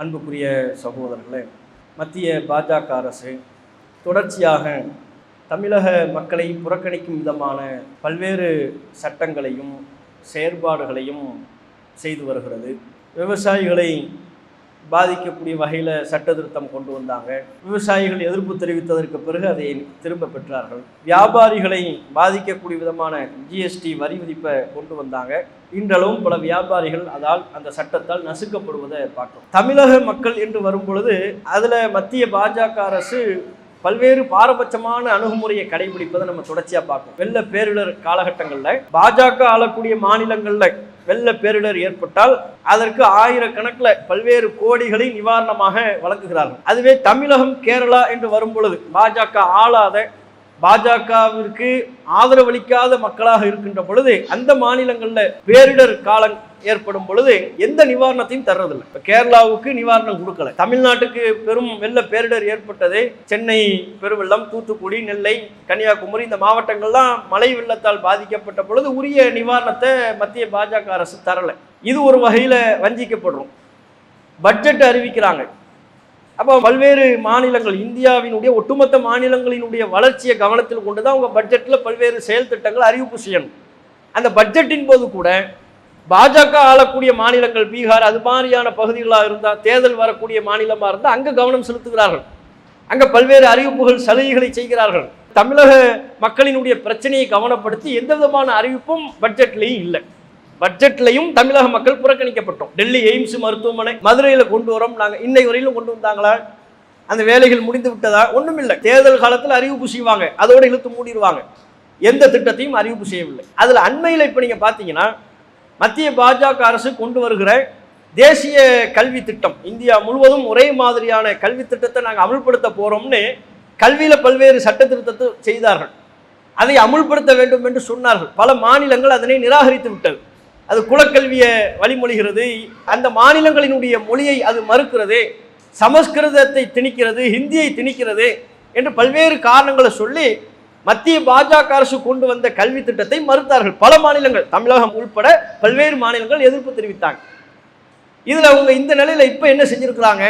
அன்புக்குரிய சகோதரர்களே, மத்திய பாஜக அரசு தொடர்ச்சியாக தமிழக மக்களை புறக்கணிக்கும் விதமான பல்வேறு சட்டங்களையும் செயற்பாடுகளையும் செய்து வருகிறது. விவசாயிகளை பாதிக்கக்கூடிய வகையில் சட்ட திருத்தம் கொண்டு வந்தாங்க. விவசாயிகள் எதிர்ப்பு தெரிவித்ததற்கு பிறகு அதை திரும்ப பெற்றார்கள். வியாபாரிகளை பாதிக்கக்கூடிய விதமான ஜிஎஸ்டி வரி விதிப்பை கொண்டு வந்தாங்க. இன்றளவும் பல வியாபாரிகள் அந்த சட்டத்தால் நசுக்கப்படுவதை பார்க்கிறோம். தமிழக மக்கள் என்று வரும் பொழுது அதில் மத்திய பாஜக அரசு பல்வேறு பாரபட்சமான அணுகுமுறையை கடைபிடிப்பதை நம்ம தொடர்ச்சியாக பார்க்கணும். வெள்ள பேரிடர் காலகட்டங்களில் பாஜக ஆளக்கூடிய மாநிலங்களில் வெள்ள பேரிடர் ஏற்பட்டால் அதற்கு ஆயிரக்கணக்கில் பல்வேறு கோடிகளை நிவாரணமாக வழங்குகிறார்கள். அதுவே தமிழகம், கேரளா என்று வரும் பொழுது பாஜக ஆளாத, பாஜகவிற்கு ஆதரவளிக்காத மக்களாக இருக்கின்ற பொழுது அந்த மாநிலங்களில் பேரிடர் காலம் ஏற்படும் பொழுது எந்த நிவாரணத்தையும் தர்றதில்லை. இப்போ கேரளாவுக்கு நிவாரணம் கொடுக்கல. தமிழ்நாட்டுக்கு பெரும் வெள்ள பேரிடர் ஏற்பட்டது. சென்னை பெருவெள்ளம், தூத்துக்குடி, நெல்லை, கன்னியாகுமரி இந்த மாவட்டங்கள்லாம் மழை வெள்ளத்தால் பாதிக்கப்பட்ட பொழுது உரிய நிவாரணத்தை மத்திய பாஜக அரசு தரலை. இது ஒரு வகையில் வஞ்சிக்கப்படுறோம். பட்ஜெட் அறிவிக்கிறாங்க. அப்போ பல்வேறு மாநிலங்கள், இந்தியாவினுடைய ஒட்டுமொத்த மாநிலங்களினுடைய வளர்ச்சியை கவனத்தில் கொண்டு தான் அவங்க பட்ஜெட்டில் பல்வேறு செயல் திட்டங்கள் அறிவிப்பு செய்யணும். அந்த பட்ஜெட்டின் போது கூட பாஜக ஆளக்கூடிய மாநிலங்கள், பீகார் அது மாதிரியான பகுதிகளாக இருந்தால், தேர்தல் வரக்கூடிய மாநிலமாக இருந்தால் அங்கே கவனம் செலுத்துகிறார்கள். அங்கே பல்வேறு அறிவிப்புகள், சலுகைகளை செய்கிறார்கள். தமிழக மக்களினுடைய பிரச்சனையை கவனப்படுத்தி எந்த விதமான அறிவிப்பும் பட்ஜெட்லேயும் இல்லை. பட்ஜெட்லையும் தமிழக மக்கள் புறக்கணிக்கப்பட்டோம். டெல்லி எய்ம்ஸ் மருத்துவமனை மதுரையில் கொண்டு வரோம் நாங்கள், இன்னை வரையிலும் கொண்டு வந்தாங்களா? அந்த வேலைகள் முடிந்து விட்டதா? ஒன்றும் இல்லை. தேர்தல் காலத்தில் அறிவிப்பு செய்வாங்க, அதோடு இழுத்து மூடிடுவாங்க. எந்த திட்டத்தையும் அறிவிப்பு செய்யவில்லை. அதில் அண்மையில் இப்போ நீங்கள் பார்த்தீங்கன்னா மத்திய பாஜக அரசு கொண்டு வருகிற தேசிய கல்வி திட்டம், இந்தியா முழுவதும் ஒரே மாதிரியான கல்வி திட்டத்தை நாங்கள் அமுல்படுத்த போகிறோம்னு கல்வியில் பல்வேறு சட்ட திருத்தத்தை செய்தார்கள். அதை அமுல்படுத்த வேண்டும் என்று சொன்னார்கள். பல மாநிலங்கள் அதனை நிராகரித்து விட்டது. அது குலக்கல்வியை வழிமொழிகிறது, அந்த மாநிலங்களினுடைய மொழியை அது மறுக்கிறது, சமஸ்கிருதத்தை திணிக்கிறது, ஹிந்தியை திணிக்கிறது என்று பல்வேறு காரணங்களை சொல்லி மத்திய பாஜக அரசு கொண்டு வந்த கல்வி திட்டத்தை மறுத்தார்கள். பல மாநிலங்கள், தமிழகம் உள்பட பல்வேறு மாநிலங்கள் எதிர்ப்பு தெரிவித்தாங்க. இதில் அவங்க இந்த நிலையில் இப்போ என்ன செஞ்சிருக்கிறாங்க?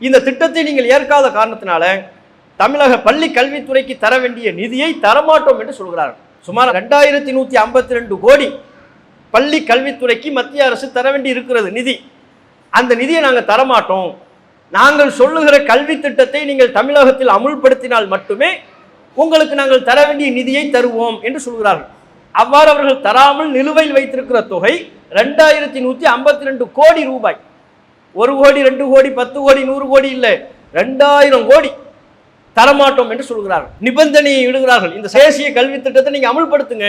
இந்த திட்டத்தை நீங்கள் ஏற்காத காரணத்தினால தமிழக பள்ளி கல்வித்துறைக்கு தர வேண்டிய நிதியை தரமாட்டோம் என்று சொல்கிறார்கள். சுமார் 2152 கோடி பள்ளி கல்வித்துறைக்கு மத்திய அரசு தர வேண்டி இருக்கிறது நிதி. அந்த நிதியை நாங்கள் தரமாட்டோம். நாங்கள் சொல்லுகிற கல்வி திட்டத்தை நீங்கள் தமிழகத்தில் அமுல்படுத்தினால் மட்டுமே உங்களுக்கு நாங்கள் தர வேண்டிய நிதியை தருவோம் என்று சொல்கிறார்கள். அவ்வாறு அவர்கள் தராமல் நிலுவையில் வைத்திருக்கிற தொகை 2152 கோடி ரூபாய். 1 கோடி, 2 கோடி, 10 கோடி, 100 கோடி இல்லை, 2000 கோடி தரமாட்டோம் என்று சொல்கிறார்கள். நிபந்தனையை இடுகிறார்கள். இந்த தேசிய கல்வி திட்டத்தை நீங்க அமுல்படுத்துங்க.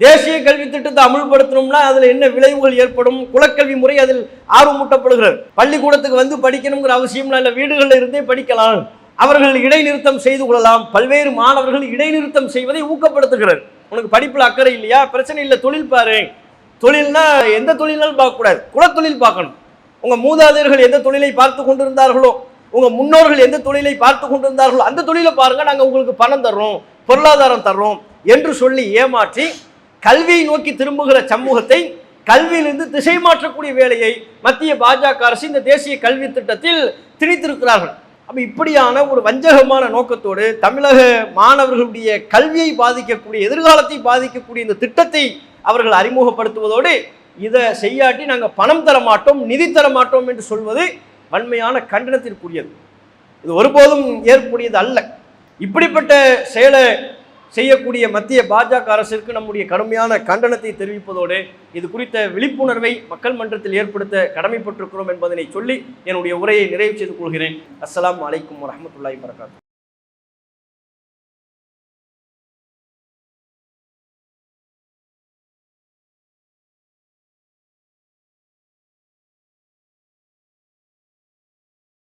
தேசிய கல்வி திட்டத்தை அமுல்படுத்தணும்னா அதுல என்ன விளைவுகள் ஏற்படும்? குலக்கல்வி முறை அதில் ஆர்வமூட்டப்படுகிறது. பள்ளிக்கூடத்துக்கு வந்து படிக்கணுங்கிற அவசியம் இல்லை, வீடுகளில் இருந்தே படிக்கலாம். அவர்கள் இடைநிறுத்தம் செய்து கொள்ளலாம். பல்வேறு மாணவர்கள் இடைநிறுத்தம் செய்வதை ஊக்கப்படுத்துகிறது. உனக்கு படிப்புல அக்கறை இல்லையா? பிரச்சனை இல்லை, தொழில் பாரு. தொழில்னா எந்த தொழில்னாலும் பார்க்கக்கூடாது, குலத்தொழில் பார்க்கணும். உங்க மூதாதையர்கள் எந்த தொழிலை பார்த்து கொண்டிருந்தார்களோ, உங்க முன்னோர்கள் எந்த தொழிலை பார்த்து கொண்டிருந்தார்களோ அந்த தொழிலை பாருங்க, நாங்கள் உங்களுக்கு பணம் தர்றோம், பொருளாதாரம் தர்றோம் என்று சொல்லி ஏமாற்றி கல்வியை நோக்கி திரும்புகிற சமூகத்தை கல்வியிலிருந்து திசை மாற்றக்கூடிய வேலையை மத்திய பாஜக அரசு இந்த தேசிய கல்வி திட்டத்தில் திணித்திருக்கிறார்கள். அப்போ இப்படியான ஒரு வஞ்சகமான நோக்கத்தோடு தமிழக மாணவர்களுடைய கல்வியை பாதிக்கக்கூடிய, எதிர்காலத்தை பாதிக்கக்கூடிய இந்த திட்டத்தை அவர்கள் அறிமுகப்படுத்துவதோடு இதை செய்யாட்டி நாங்கள் பணம் தர மாட்டோம், நிதி தர மாட்டோம் என்று சொல்வது வன்மையான கண்டனத்திற்குரியது. இது ஒருபோதும் ஏற்புடையது அல்ல. இப்படிப்பட்ட செயலை செய்யக்கூடிய மத்திய பாஜக அரசிற்கு நம்முடைய கடுமையான கண்டனத்தை தெரிவிப்பதோடு இது குறித்த விழிப்புணர்வை மக்கள் மன்றத்தில் ஏற்படுத்த கடமைப்பட்டிருக்கிறோம் என்பதனை சொல்லி என்னுடைய உரையை நிறைவு செய்து கொள்கிறேன். அஸ்ஸலாமு அலைக்கும் வரஹ்மத்துல்லாஹி வபரகாத்துஹு.